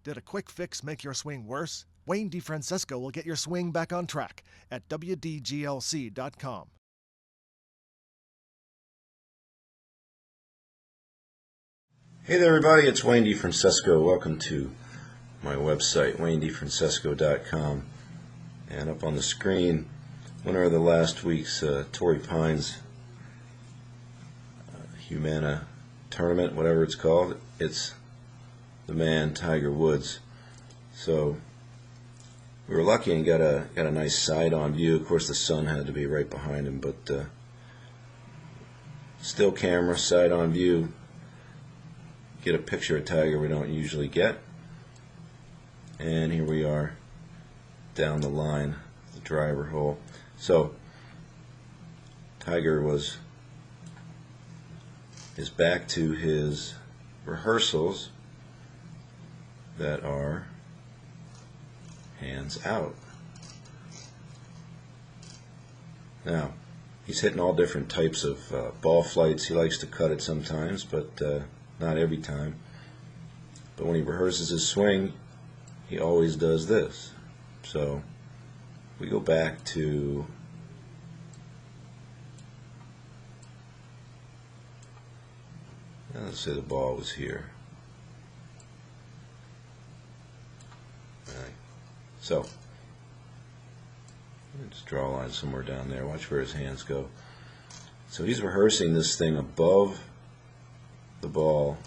Did a quick fix make your swing worse? Wayne Defrancesco will get your swing back on track at WDGLC.com. Hey there everybody, it's Wayne Defrancesco. Welcome to my website, WayneDefrancesco.com. And up on the screen, winner of the last week's Torrey Pines Humana tournament, whatever it's called. It's the man, Tiger Woods. So we were lucky and got a nice side-on view. Of course, the sun had to be right behind him, but still camera, side-on view. Get a picture of Tiger we don't usually get. And here we are down the line, the driver hole. So Tiger is back to his rehearsals that are hands out. Now, he's hitting all different types of ball flights. He likes to cut it sometimes, but not every time. But when he rehearses his swing, he always does this. So we go back to let's say the ball was here. Right. So let's draw a line somewhere down there. Watch where his hands go. So he's rehearsing this thing above the ball,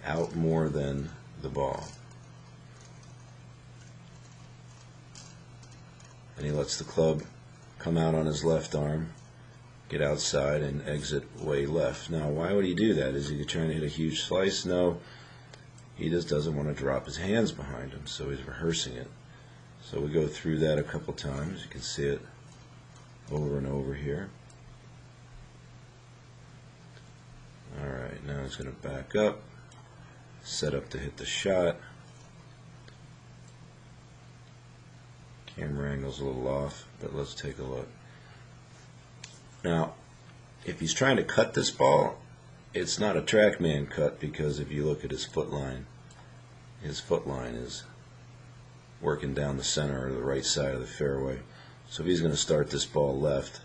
out more than the ball. And he lets the club come out on his left arm, get outside, and exit way left. Now, why would he do that? Is he trying to hit a huge slice? No. He just doesn't want to drop his hands behind him, so he's rehearsing it. So we go through that a couple times. You can see it over and over here. Alright, now he's going to back up, set up to hit the shot. Camera angle's a little off, but let's take a look. Now, if he's trying to cut this ball, it's not a TrackMan cut, because if you look at his foot line is working down the center or the right side of the fairway. So if he's going to start this ball left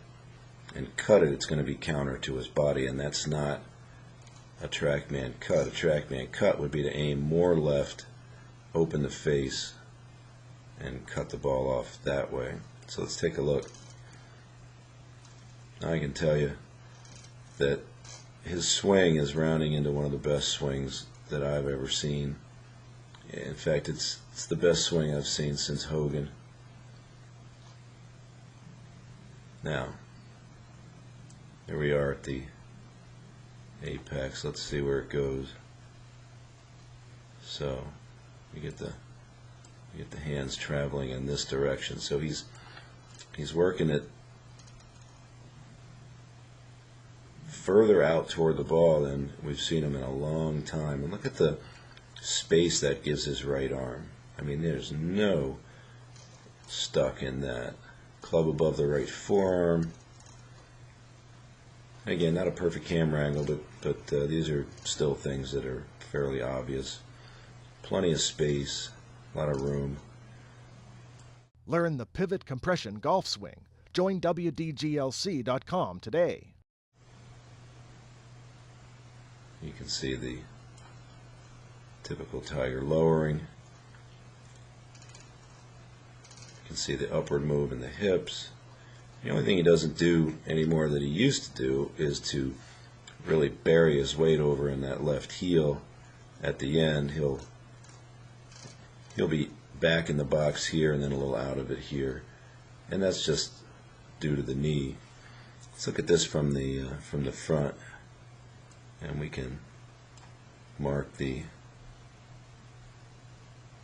and cut it, it's going to be counter to his body, and that's not a TrackMan cut. A TrackMan cut would be to aim more left, open the face, and cut the ball off that way. So let's take a look. Now I can tell you that his swing is rounding into one of the best swings that I've ever seen. In fact, it's the best swing I've seen since Hogan. Now, here we are at the apex. Let's see where it goes. So we get the hands traveling in this direction. So he's working it further out toward the ball than we've seen him in a long time. And look at the space that gives his right arm. I mean, there's no stuck in that. Club above the right forearm. Again, not a perfect camera angle, but these are still things that are fairly obvious. Plenty of space, a lot of room. Learn the pivot compression golf swing. Join WDGLC.com today. You can see the typical Tiger lowering. You can see the upward move in the hips. The only thing he doesn't do anymore that he used to do is to really bury his weight over in that left heel at the end. He'll be back in the box here and then a little out of it here, and that's just due to the knee. Let's look at this from the front, and we can mark the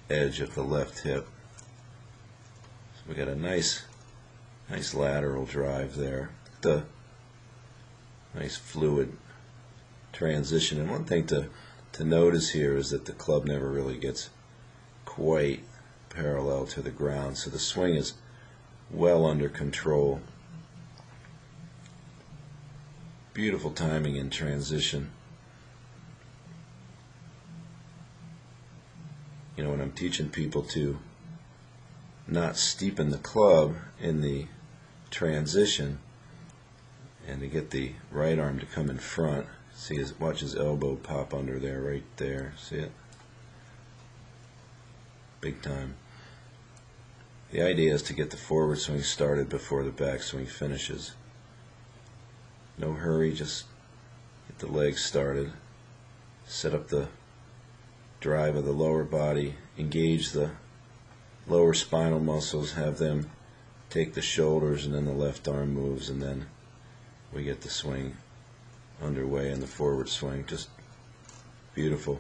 edge of the left hip. So we got a nice lateral drive there. The nice fluid transition. And one thing to notice here is that the club never really gets quite parallel to the ground, so the swing is well under control. Beautiful timing in transition. you know, when I'm teaching people to not steepen the club in the transition and to get the right arm to come in front. See watch his elbow pop under there, right there. See it? Big time. The idea is to get the forward swing started before the back swing finishes. No hurry, just get the legs started. Set up the drive of the lower body, engage the lower spinal muscles, have them take the shoulders, and then the left arm moves, and then we get the swing underway in the forward swing. Just beautiful.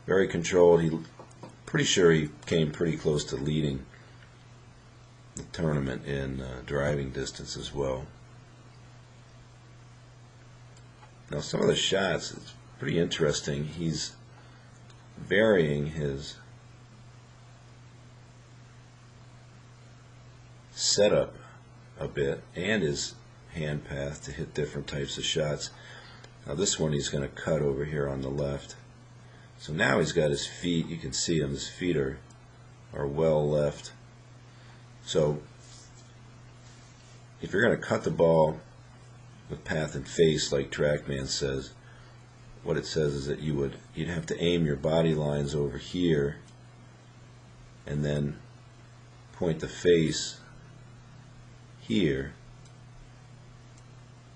Very controlled. Pretty sure he came pretty close to leading the tournament in driving distance as well. Now some of the shots, it's pretty interesting. He's varying his setup a bit and his hand path to hit different types of shots. Now this one he's going to cut over here on the left. So now he's got his feet, you can see him, his feet are well left. So if you're going to cut the ball with path and face like TrackMan says, what it says is that you'd have to aim your body lines over here and then point the face here,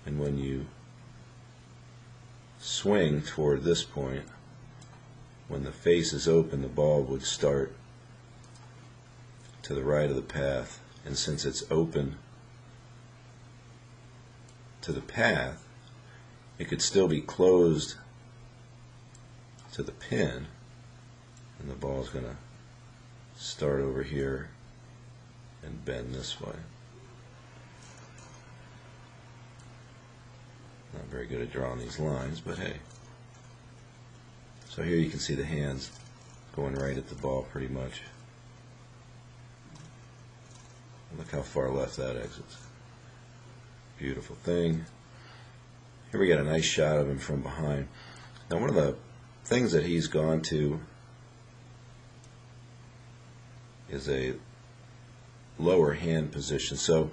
and when you swing toward this point, when the face is open, the ball would start to the right of the path, and since it's open to the path, it could still be closed to the pin, and the ball is going to start over here and bend this way. Not very good at drawing these lines, but hey. So here you can see the hands going right at the ball pretty much. Look how far left that exits. Beautiful thing. Here we got a nice shot of him from behind. Now one of the things that he's gone to is a lower hand position. So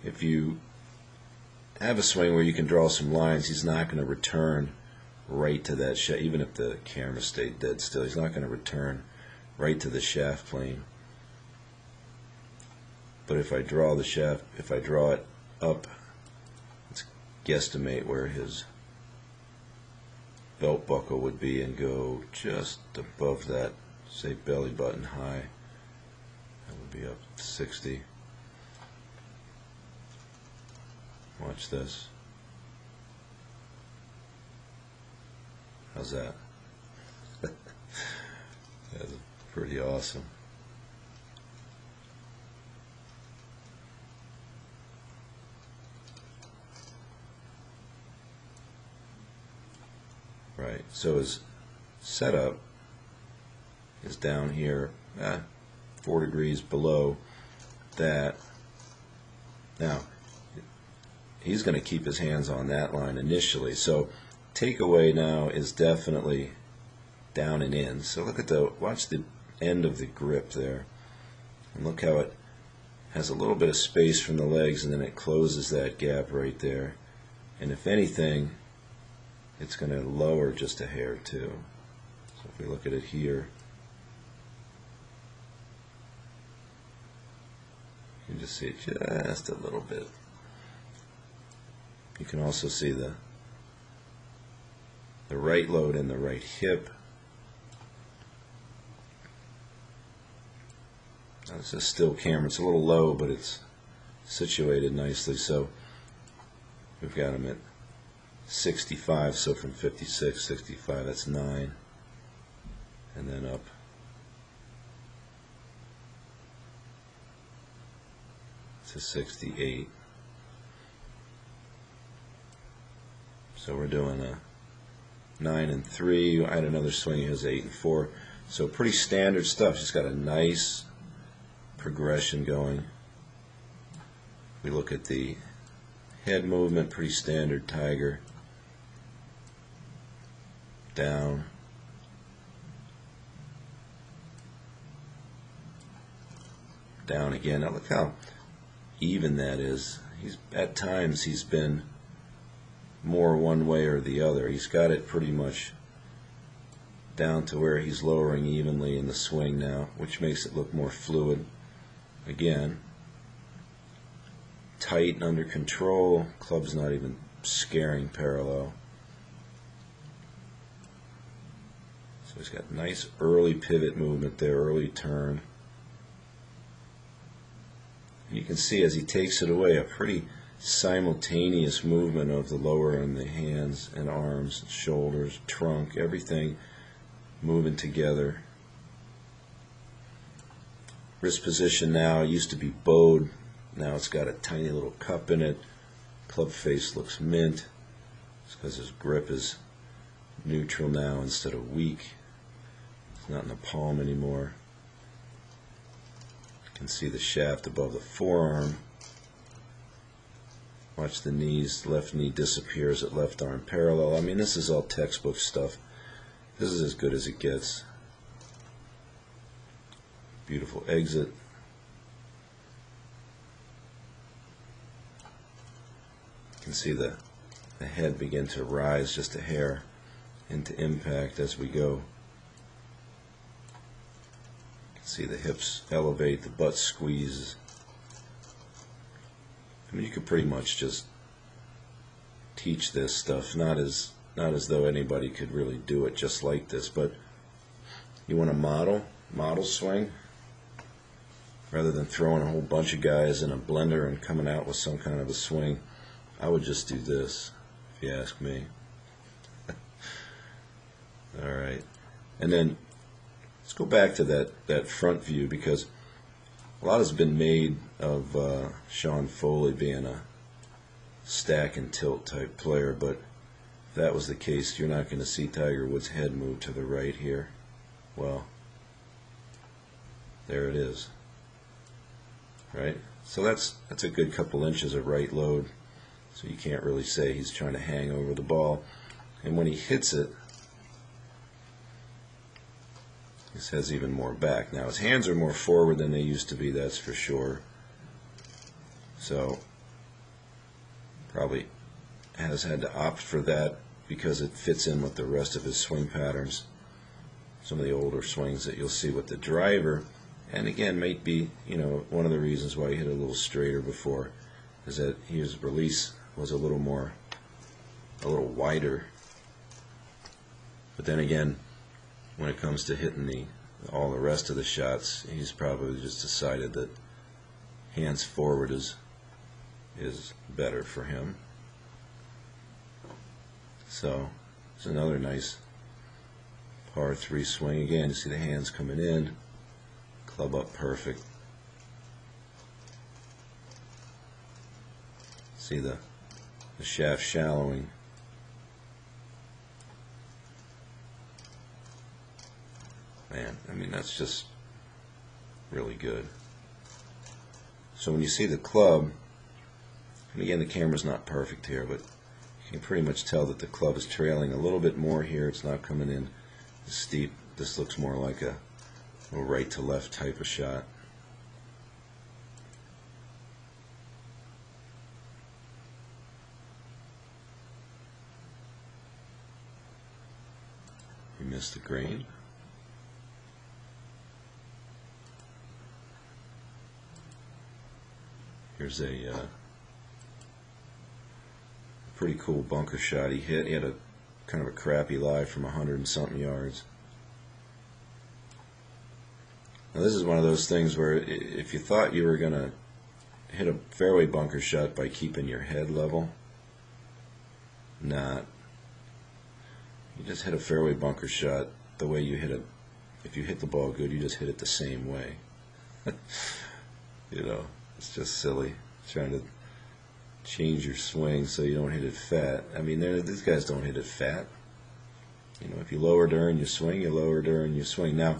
if you have a swing where you can draw some lines, he's not going to return right to that shaft. Even if the camera stayed dead still, he's not going to return right to the shaft plane. But if I draw the shaft, if I draw it up, let's guesstimate where his belt buckle would be and go just above that, say belly button high. That would be up 60. Watch this. How's that? That's pretty awesome. Right, so his setup is down here, 4 degrees below that. Now, he's going to keep his hands on that line initially. So takeaway now is definitely down and in. So look at watch the end of the grip there. And look how it has a little bit of space from the legs, and then it closes that gap right there. And if anything, it's going to lower just a hair too. So if we look at it here, you can just see it just a little bit. You can also see the right load in the right hip. Now this is still camera. It's a little low, but it's situated nicely. So we've got him at 65, so from 56, 65, that's 9, and then up to 68. So we're doing a 9 and 3. I had another swing, he has 8 and 4. So pretty standard stuff. Just got a nice progression going. We look at the head movement, pretty standard tiger. Down, down again. Now look how even that is. At times he's been more one way or the other. He's got it pretty much down to where he's lowering evenly in the swing now, which makes it look more fluid. Again, tight and under control. Club's not even scaring parallel. So he's got nice early pivot movement there, early turn. And you can see as he takes it away, a pretty simultaneous movement of the lower and the hands and arms, shoulders, trunk, everything moving together. Wrist position now used to be bowed. Now it's got a tiny little cup in it. Club face looks mint. It's because his grip is neutral now instead of weak. It's not in the palm anymore. You can see the shaft above the forearm. Watch the knees. Left knee disappears at left arm parallel. I mean, this is all textbook stuff. This is as good as it gets. Beautiful exit. You can see the head begin to rise just a hair into impact as we go. You can see the hips elevate, the butt squeeze. I mean, you could pretty much just teach this stuff, not as though anybody could really do it just like this, but you want to model swing, rather than throwing a whole bunch of guys in a blender and coming out with some kind of a swing. I would just do this, if you ask me. Alright, and then let's go back to that front view, because a lot has been made of Sean Foley being a stack and tilt type player, but if that was the case, you're not going to see Tiger Woods' head move to the right here. Well, there it is. Right? So that's a good couple inches of right load. So you can't really say he's trying to hang over the ball. And when he hits it, his head's even more back. Now his hands are more forward than they used to be, that's for sure. So probably has had to opt for that because it fits in with the rest of his swing patterns. Some of the older swings that you'll see with the driver, and again, might be, one of the reasons why he hit a little straighter before, is that his release was a little wider. But then again, when it comes to hitting all the rest of the shots, he's probably just decided that hands forward is better for him. So it's another nice par 3 swing. Again, you see the hands coming in, club up perfect. See the shaft shallowing. Man, I mean, that's just really good. So when you see the club, and again, the camera's not perfect here, but you can pretty much tell that the club is trailing a little bit more here. It's not coming in as steep. This looks more like a right to left type of shot. You missed the green. Here's a pretty cool bunker shot he hit. He had a kind of a crappy lie from 100 and something yards. Now this is one of those things where if you thought you were going to hit a fairway bunker shot by keeping your head level, not. You just hit a fairway bunker shot the way you hit it. If you hit the ball good, you just hit it the same way. It's just silly trying to change your swing so you don't hit it fat. I mean, these guys don't hit it fat. If you lower during your swing, you lower during your swing. Now,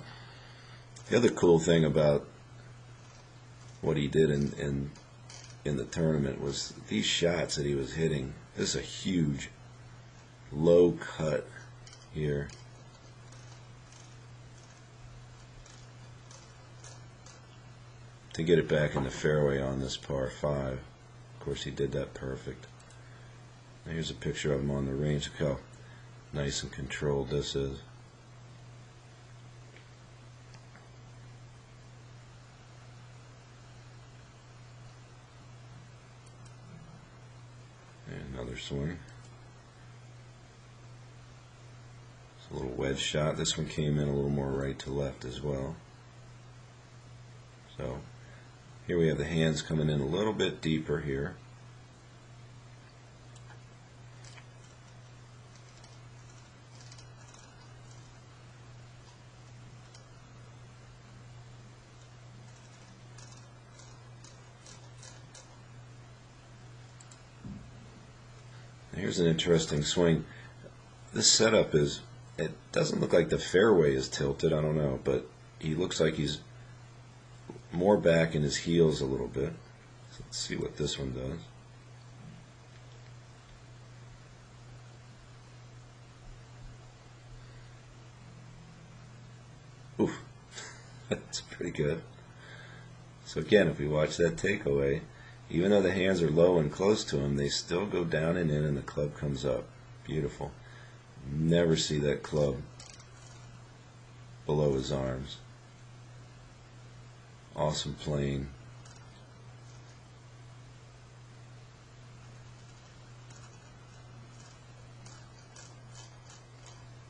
the other cool thing about what he did in the tournament was these shots that he was hitting. This is a huge low cut here. to get it back in the fairway on this par 5. Of course, he did that perfect. Now here's a picture of him on the range. Look how nice and controlled this is. And another swing. It's a little wedge shot. This one came in a little more right to left as well. So here we have the hands coming in a little bit deeper here. Here's an interesting swing. This setup is, it doesn't look like the fairway is tilted, I don't know, but he looks like he's more back in his heels a little bit. So let's see what this one does. Oof, that's pretty good. So again, if we watch that takeaway, even though the hands are low and close to him, they still go down and in, and the club comes up. Beautiful. Never see that club below his arms. Awesome playing.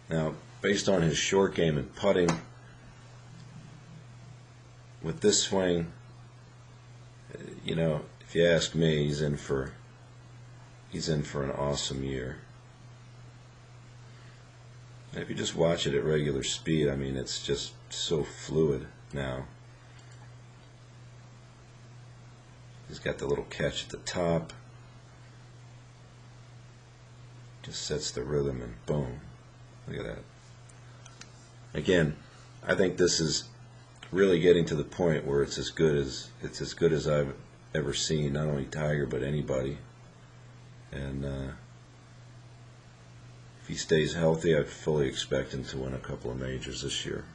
Now, based on his short game and putting, with this swing, you know, if you ask me, he's in for an awesome year. And if you just watch it at regular speed, I mean, it's just so fluid now. He's got the little catch at the top. Just sets the rhythm and boom. Look at that. Again, I think this is really getting to the point where it's as good as I've ever seen, not only Tiger but anybody. And if he stays healthy, I fully expect him to win a couple of majors this year.